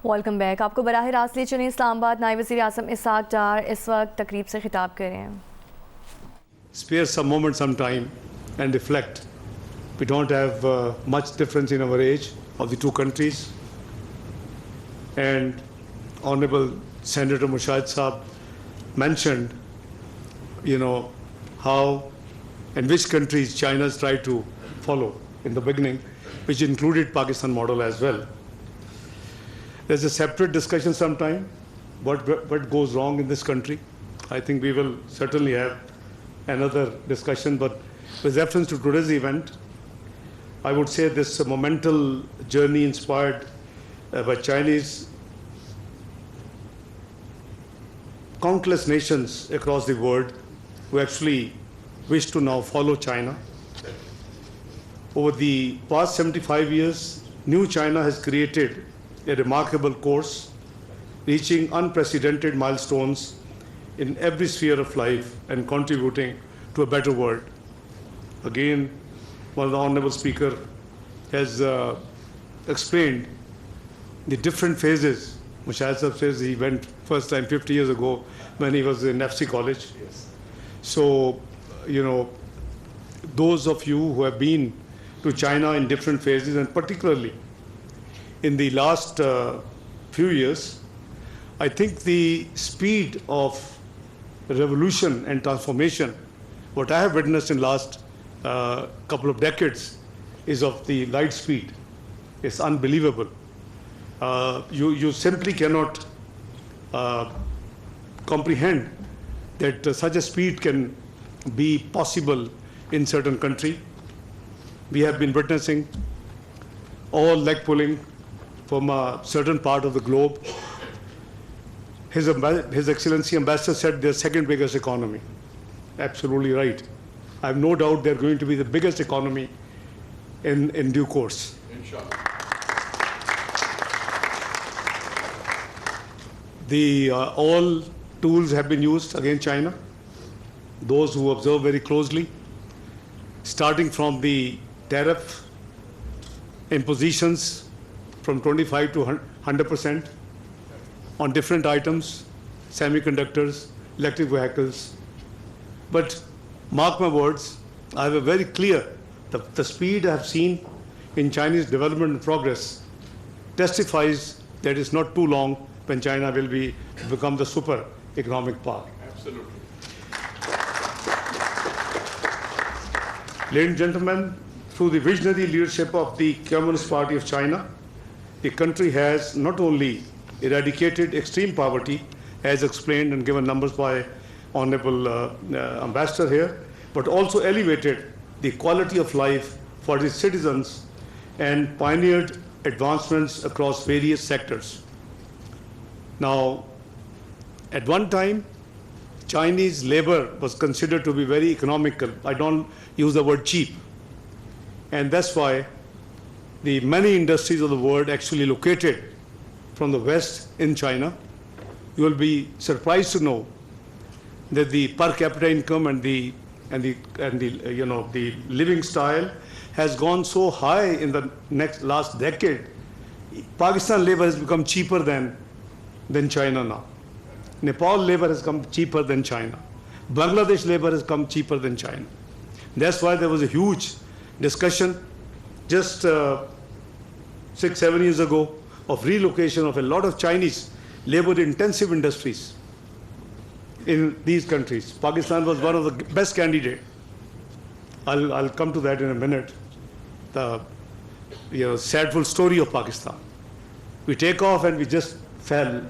Welcome back. आपको बराह रास्त ले चलें इस्लामाबाद। नायब वज़ीर आज़म इसाक डार इस वक्त तकरीब से खिताब कर रहे हैं। Spare some moment, some time and reflect. We don't have much difference in our age of the two countries. And Honorable Senator Mushahid Saab mentioned, how and which countries China's tried to follow in the beginning, which included Pakistan model as well. There's a separate discussion sometime, what goes wrong in this country. I think we will certainly have another discussion, but with reference to today's event, I would say this monumental journey inspired by Chinese, countless nations across the world who actually wish to now follow China. Over the past 75 years, New China has created a remarkable course, reaching unprecedented milestones in every sphere of life and contributing to a better world. Again, one of the Honorable Speaker has explained the different phases. Mushahid Sahab says he went first time 50 years ago when he was in FC College. Yes. So, those of you who have been to China in different phases, and particularly in the last few years, I think the speed of revolution and transformation, what I have witnessed in last couple of decades, is of the light speed. It's unbelievable. You simply cannot comprehend that such a speed can be possible in certain country. We have been witnessing all leg pulling from a certain part of the globe. His Excellency Ambassador said they're second biggest economy. Absolutely right. I have no doubt they're going to be the biggest economy in due course. Inshallah. All tools have been used against China. Those who observe very closely, starting from the tariff impositions from 25 to 100% on different items, semiconductors, electric vehicles. But mark my words, I have a very clear, the speed I have seen in Chinese development and progress testifies that it's not too long when China will become the super economic power. Absolutely. Ladies and gentlemen, through the visionary leadership of the Communist Party of China, the country has not only eradicated extreme poverty, as explained and given numbers by Honorable Ambassador here, but also elevated the quality of life for its citizens and pioneered advancements across various sectors. Now, at one time, Chinese labor was considered to be very economical. I don't use the word cheap. And that's why the many industries of the world actually located from the West in China. You will be surprised to know that the per capita income and the living style has gone so high in the last decade. Pakistan labor has become cheaper than China now. Nepal labor has come cheaper than China. Bangladesh labor has come cheaper than China. That's why there was a huge discussion just 6-7 years ago of relocation of a lot of Chinese labor-intensive industries in these countries. Pakistan was one of the best candidates. I'll come to that in a minute. The sadful story of Pakistan. We take off and we just fell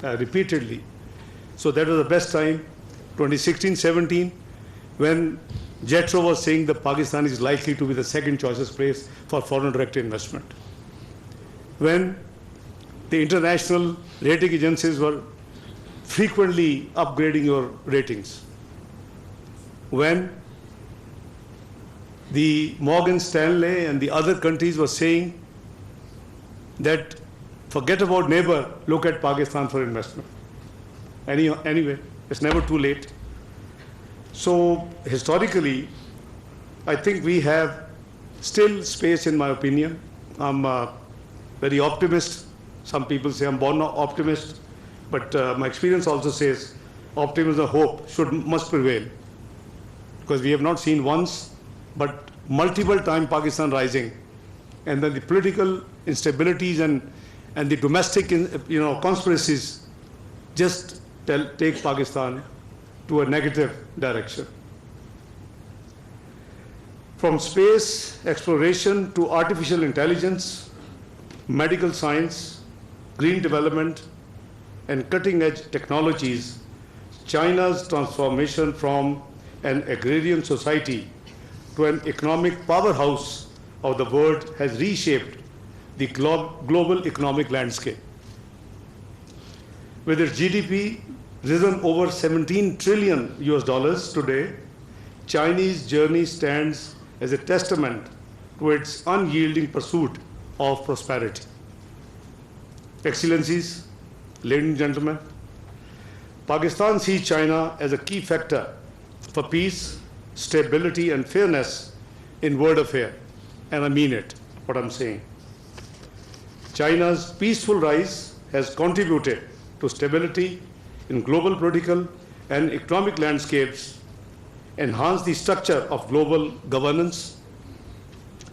repeatedly. So that was the best time, 2016-17, when Jetro was saying that Pakistan is likely to be the second choicest place for foreign direct investment. When the international rating agencies were frequently upgrading your ratings. When the Morgan Stanley and the other countries were saying that forget about neighbor, look at Pakistan for investment. Anyway, it's never too late. So historically, I think we have still space, in my opinion. I'm very optimist Some people say I'm born an optimist, but my experience also says optimism, hope must prevail. Because we have not seen once, but multiple times Pakistan rising, and then the political instabilities and the domestic conspiracies just take Pakistan to a negative direction. From space exploration to artificial intelligence, medical science, green development, and cutting-edge technologies, China's transformation from an agrarian society to an economic powerhouse of the world has reshaped the global economic landscape. With its GDP risen over 17 trillion US dollars today, Chinese journey stands as a testament to its unyielding pursuit of prosperity. Excellencies, ladies and gentlemen, Pakistan sees China as a key factor for peace, stability, and fairness in world affairs, and I mean it, what I'm saying. China's peaceful rise has contributed to stability in global political and economic landscapes, enhanced the structure of global governance.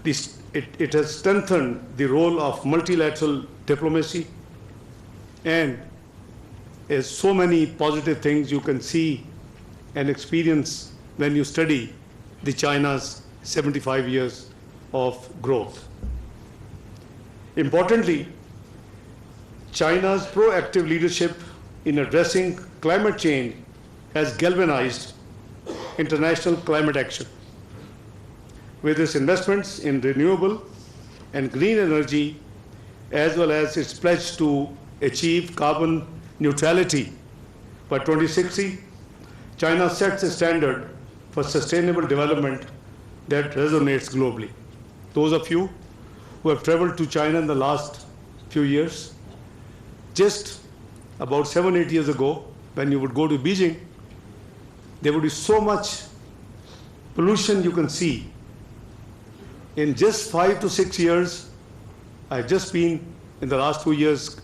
It has strengthened the role of multilateral diplomacy, and there's so many positive things you can see and experience when you study the China's 75 years of growth. Importantly, China's proactive leadership in addressing climate change has galvanized international climate action. With its investments in renewable and green energy, as well as its pledge to achieve carbon neutrality by 2060, China sets a standard for sustainable development that resonates globally. Those of you who have traveled to China in the last few years, just about 7-8 years ago, when you would go to Beijing, there would be so much pollution you can see. In just 5 to 6 years, I've just been in the last 2 years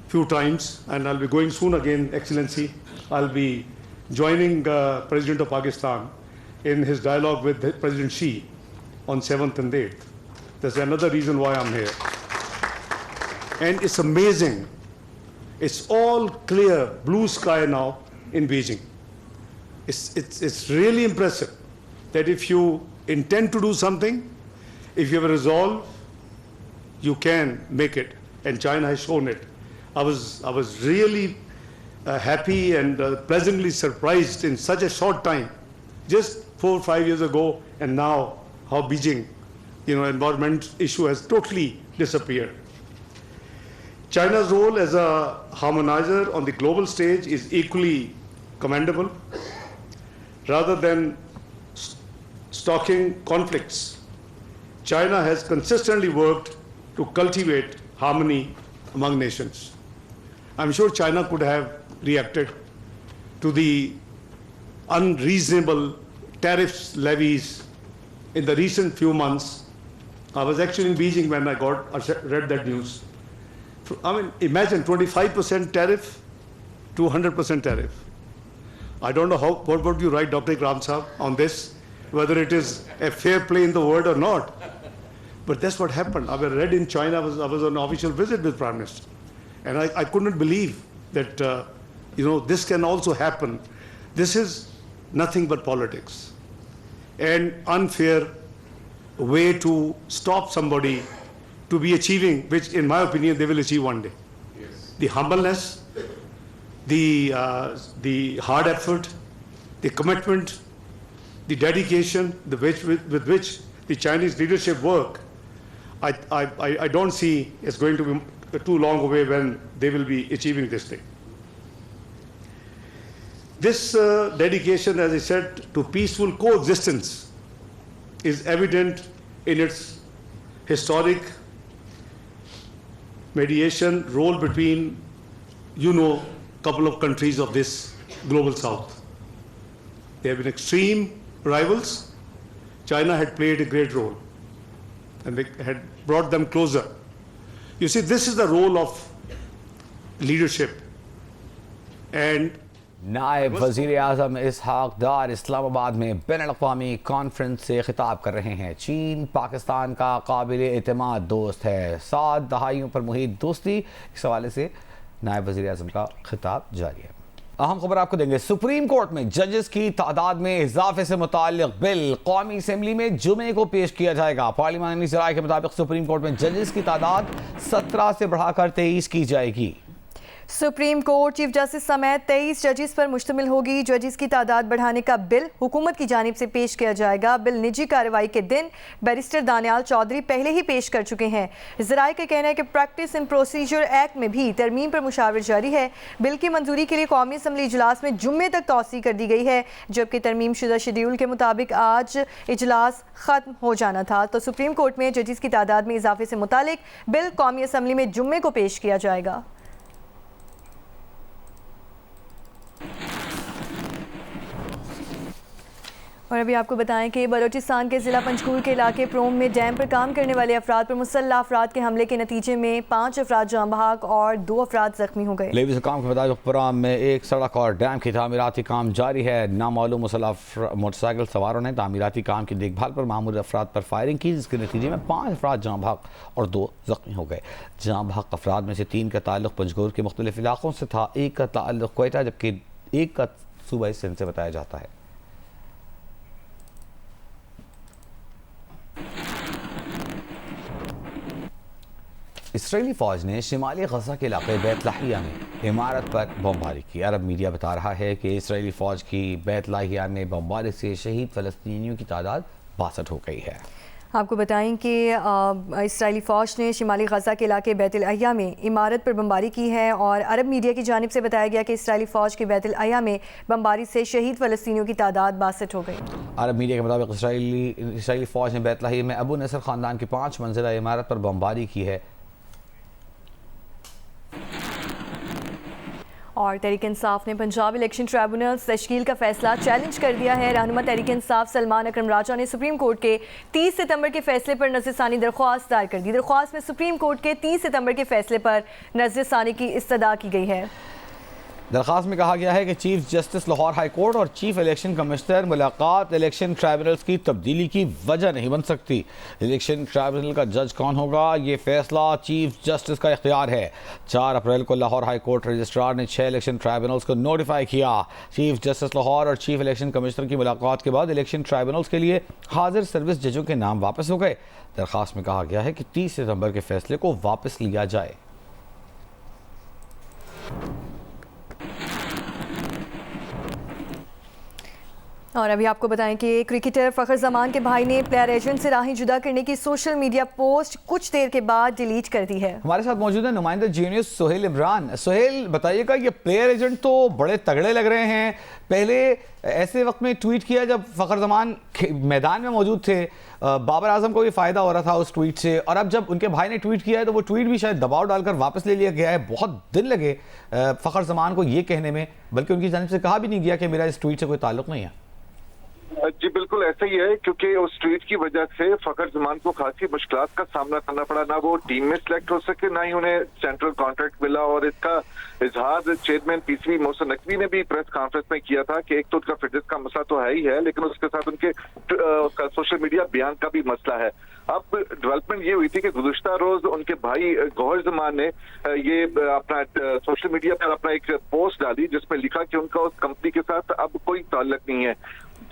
few times, and I'll be going soon again, Excellency. I'll be joining President of Pakistan in his dialogue with President Xi on 7th and 8th. That's another reason why I'm here. And it's amazing. It's all clear, blue sky now in Beijing. It's really impressive that if you intend to do something, if you have a resolve, you can make it. And China has shown it. I was really happy and pleasantly surprised in such a short time, just 4 or 5 years ago, and now how Beijing, environment issue has totally disappeared. China's role as a harmonizer on the global stage is equally commendable. Rather than stoking conflicts, China has consistently worked to cultivate harmony among nations. I'm sure China could have reacted to the unreasonable tariffs levies in the recent few months. I was actually in Beijing when I read that news. I mean, imagine 25% tariff to 100% tariff. I don't know what would you write, Dr. Ikram Saab, on this, whether it is a fair play in the world or not. But that's what happened. I read in China, I was on an official visit with Prime Minister. And I could not believe that, this can also happen. This is nothing but politics. An unfair way to stop somebody to be achieving, which in my opinion, they will achieve one day. Yes. The humbleness, the hard effort, the commitment, the dedication with which the Chinese leadership work, I don't see it's going to be too long away when they will be achieving this thing. This dedication, as I said, to peaceful coexistence is evident in its historic mediation role between, couple of countries of this global south. They have been extreme rivals. China had played a great role, and they had brought them closer. You see, this is the role of leadership. And नायब वज़ीर आज़म इसहाक डार इस्लामाबाद में बैनुल-अक़वामी conference से खिताब कर रहे हैं। चीन पाकिस्तान का काबिल एतमाद दोस्त है, 7 दहाइयों पर मुहित दोस्ती। इस हवाले से नायब वज़ीर आज़म का खिताब जारी है। अहम खबर आपको देंगे, सुप्रीम कोर्ट में जजेस की तादाद में इजाफे से मुताल्लिक़ बिल कौमी असम्बली में जुमे को पेश किया जाएगा। पार्लिमानी ज़राए के मुताबिक सुप्रीम कोर्ट में जजेस की तादाद 17 से बढ़ाकर 23 की जाएगी। सुप्रीम कोर्ट चीफ जस्टिस समेत 23 जजेस पर मुश्तमिल होगी। जजेस की तादाद बढ़ाने का बिल हुकूमत की जानिब से पेश किया जाएगा। बिल निजी कार्रवाई के दिन बैरिस्टर दानियाल चौधरी पहले ही पेश कर चुके हैं। ज़राए का कहना है कि प्रैक्टिस एंड प्रोसीजर एक्ट में भी तरमीम पर मुशावरत जारी है। बिल की मंजूरी के लिए कौमी असम्बली इजलास में जुम्मे तक तौसी कर दी गई है, जबकि तरमीम शुदा शेड्यूल के मुताबिक आज इजलास ख़त्म हो जाना था। तो सुप्रीम कोर्ट में जजेस की तादाद में इजाफे से मुतालिक बिल कौमी असम्बली में जुम्मे को पेश किया जाएगा। और अभी आपको बताएं कि बलोचिस्तान के ज़िला पंजगुर के इलाके प्रोम में डैम पर काम करने वाले अफराद पर मुसल्लह अफराद के हमले के नतीजे में 5 अफराद जाँ बहक और 2 अफराद जख्मी हो गए। लेवी काम के मुताबिक प्रोम में एक सड़क और डैम की तामीराती काम जारी है। नामालूम मुसल्लह मोटरसाइकिल सवारों ने तामीराती काम की देखभाल पर मामूल अफराद पर फायरिंग की, जिसके नतीजे में 5 अफराद जाँ बहक और 2 जख्मी हो गए। जाँ बहक अफराद में से 3 का ताल्लुक पंजगुर के मुख्तलिफ इलाकों से था, 1 का ताल्लुक क्वेटा जबकि 1 का सूबाई सिंध से बताया जाता है। इसराइली फ़ौज ने शिमाली गजा के इलाके बैतलाहिया में इमारत पर बमबारी की। अरब मीडिया बता रहा है कि इसराइली फ़ौज की बैतलाहिया में बमबारी से शहीद फ़लस्तीनियों की तादाद 62 हो गई है। आपको बताएं कि इसराइली फ़ौज ने शिमाली गजा के इलाके बैतलाहिया में इमारत पर बमबारी की है और अरब मीडिया की जानिब से बताया गया कि इसराइली फ़ौज की बैतलाहिया में बमबारी से शहीद फ़लस्तीनियों की तादाद 62 हो गई। अरब मीडिया के मुताबिक इसराइली फ़ौज ने बैतलाहिया में अबू नसर ख़ानदान की 5 मंजिला इमारत पर बमबारी की है। और तहरीक इंसाफ ने पंजाब इलेक्शन ट्रिब्यूनल्स तश्कील का फैसला चैलेंज कर दिया है। रहनुमा तहरीक इंसाफ सलमान अकरम राजा ने सुप्रीम कोर्ट के 30 सितंबर के फैसले पर नज़रसानी दरख्वास्त दायर कर दी। दरख्वास्त में सुप्रीम कोर्ट के 30 सितंबर के फैसले पर नज़रसानी की इस्तदा की गई है। दरख्वास्त में कहा गया है कि chief justice Lahore high court और चीफ इलेक्शन कमिश्नर मुलाकात इलेक्शन ट्राइब्यूनल्स की तब्दीली की वजह नहीं बन सकती। इलेक्शन ट्राइब्यूनल का जज कौन होगा, ये फैसला चीफ जस्टिस का इख्तियार है। 4 अप्रैल को लाहौर हाई कोर्ट रजिस्ट्रार ने 6 इलेक्शन ट्राइब्यूनल्स को नोटिफाई किया। चीफ जस्टिस लाहौर और चीफ इलेक्शन कमिश्नर की मुलाकात के बाद इलेक्शन ट्राइब्यूनल्स के लिए हाजिर सर्विस जजों के नाम वापस हो गए। दरख्वास्त में कहा गया है कि 30 सितंबर के फैसले को वापस लिया जाए। और अभी आपको बताएं कि क्रिकेटर फ़खर जमान के भाई ने प्लेयर एजेंट से राहें जुदा करने की सोशल मीडिया पोस्ट कुछ देर के बाद डिलीट कर दी है। हमारे साथ मौजूद है नुमाइंदा जीनियस सोहेल इमरान। सोहेल, बताइएगा, ये प्लेयर एजेंट तो बड़े तगड़े लग रहे हैं। पहले ऐसे वक्त में ट्वीट किया जब फ़खर जमान मैदान में मौजूद थे, बाबर आजम को भी फ़ायदा हो रहा था उस ट्वीट से, और अब जब उनके भाई ने ट्वीट किया है तो वो ट्वीट भी शायद दबाव डालकर वापस ले लिया गया है। बहुत दिन लगे फ़खर जमान को ये कहने में, बल्कि उनकी जानिब से कहा भी नहीं गया कि मेरा इस ट्वीट से कोई ताल्लुक नहीं है। जी बिल्कुल ऐसा ही है, क्योंकि उस ट्वीट की वजह से फखर जमान को खासी मुश्किलात का सामना करना पड़ा। ना वो टीम में सिलेक्ट हो सके, ना ही उन्हें सेंट्रल कॉन्ट्रैक्ट मिला। और इसका इजहार चेयरमैन पीसीबी मोहसिन नकवी ने भी प्रेस कॉन्फ्रेंस में किया था कि एक तो उनका फिटनेस का मसला तो है ही है, लेकिन उसके साथ उनके सोशल मीडिया बयान का भी मसला है। अब डेवलपमेंट ये हुई थी कि गुज़िश्ता रोज उनके भाई गौहर जमान ने ये अपना सोशल मीडिया पर अपना एक पोस्ट डाली जिसमें लिखा कि उनका उस कंपनी के साथ अब कोई ताल्लुक नहीं है,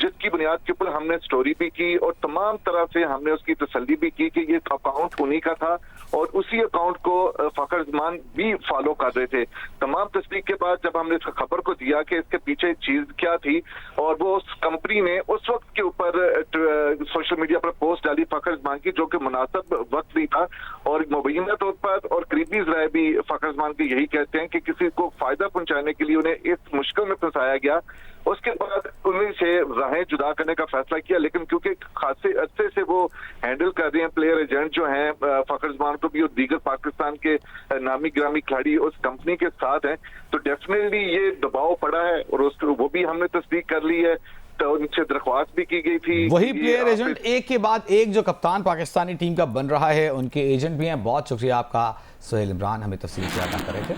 जिसकी बुनियाद के ऊपर हमने स्टोरी भी की और तमाम तरह से हमने उसकी तसल्ली भी की कि ये अकाउंट उन्हीं का था और उसी अकाउंट को फखर जमान भी फॉलो कर रहे थे। तमाम तस्दीक के बाद जब हमने इस खबर को दिया कि इसके पीछे चीज क्या थी, और वो उस कंपनी ने उस वक्त के ऊपर सोशल मीडिया पर पोस्ट डाली फखर जमान की, जो कि मुनासिब वक्त भी था। और मुबैना तौर पर और करीबी ज़राए भी फखर जमान के यही कहते हैं कि किसी को फायदा पहुंचाने के लिए उन्हें इस मुश्किल में फंसाया गया। उसके बाद उन्हीं से राहें जुदा करने का फैसला किया, लेकिन क्योंकि खासे अरसे से वो हैंडल कर रहे हैं प्लेयर एजेंट जो हैं फखर जमान को भी और दीगर पाकिस्तान के नामी गिरामी खिलाड़ी उस कंपनी के साथ हैं, तो डेफिनेटली ये दबाव पड़ा है और वो भी हमने तस्दीक कर ली है। तो उनसे दरख्वास्त भी की गई थी। वही प्लेयर एजेंट एक के बाद एक जो कप्तान पाकिस्तानी टीम का बन रहा है, उनके एजेंट भी हैं। बहुत शुक्रिया आपका सोहेल इमरान, हमें तफसील से आगाह कर रहे थे।